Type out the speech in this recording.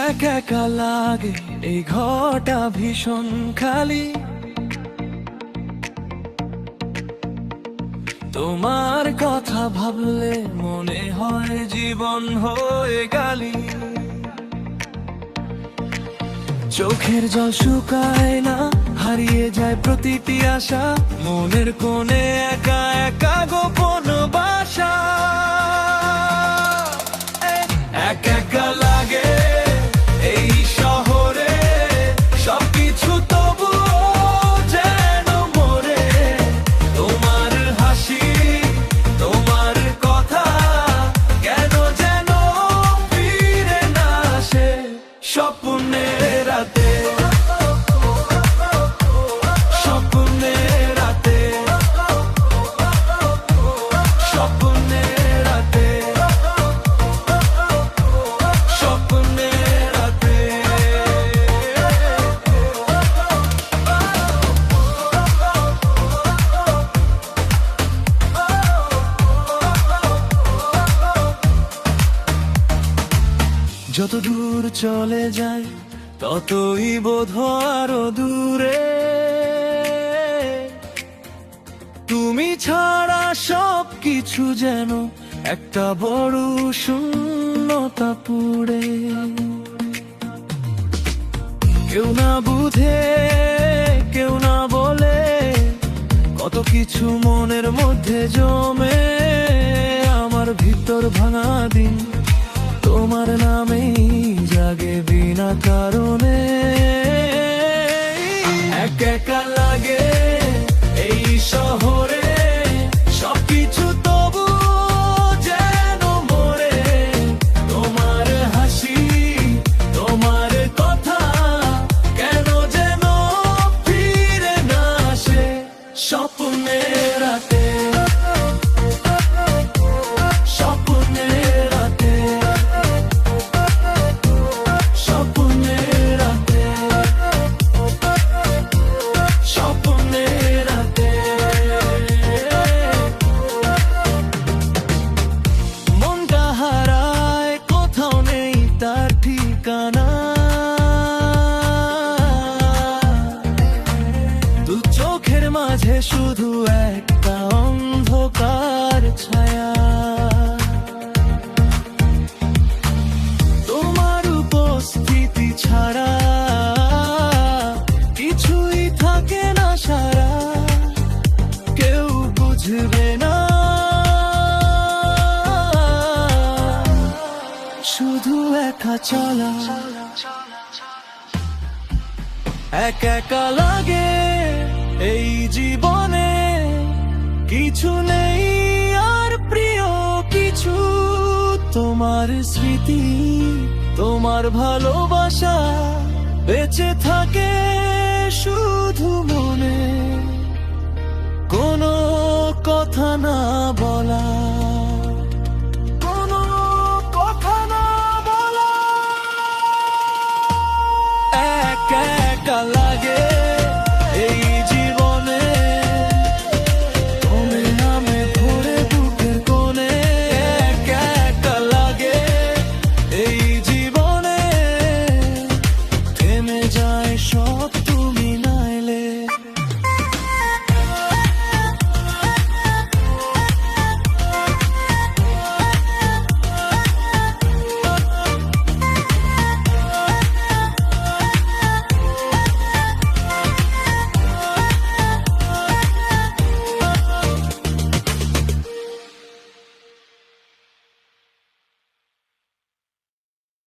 একা একা লাগে এই ঘরটা ভীষণ খালি। তোমার কথা ভাবলে মনে হয় জীবন হয়ে গালি। চোখের জল শুকায় না, হারিয়ে যায় প্রতিটি আশা, মনের কোণে একা একা গোপন বাসা। একা একা লাগে এই শহরে সবকিছু, তবু যেন মরে। তোমার হাসি, তোমার কথা কেন যেন ফিরে না আসে স্বপ্নের রাতে, স্বপ্নের রাতে, স্বপ্নের রাতে, স্বপ্নের রাতে। যত দূর চলে যায় ততই বোধ আরো দূরে। তুমি ছাড়া সব কিছু যেন একটা বড় শূন্যতা পুড়ে। কেউ না বুঝে, কেউ না বলে, কত কিছু মনের মধ্যে জমে। আমার ভিতর ভাঙা দিন তোমার নামেই জাগে বিনা কারণে। একা একা লাগে এই শহরে সবকিছু, তবু যেন মরে। তোমার হাসি, তোমার কথা কেন যেন ফিরে না আসে স্বপ্নের রাতে, স্বপ্নের রাতে, স্বপ্নের রাতে, স্বপ্নের রাতে। মনটা হারায়, কোথাও নেই তার ঠিকানা। দু চোখের মাঝে শুধু একটা অন্ধকার ছায়া। তোমার উপস্থিতি ছাড়া কিছুই থাকে না সারা, কেউ বুঝবে না। শুধু একা চলা, একা একা লাগে এই জীবনে, কিছু নেই আর প্রিয় কিছু। তোমার স্মৃতি, তোমার ভালোবাসা বেঁচে থাকে শুধু।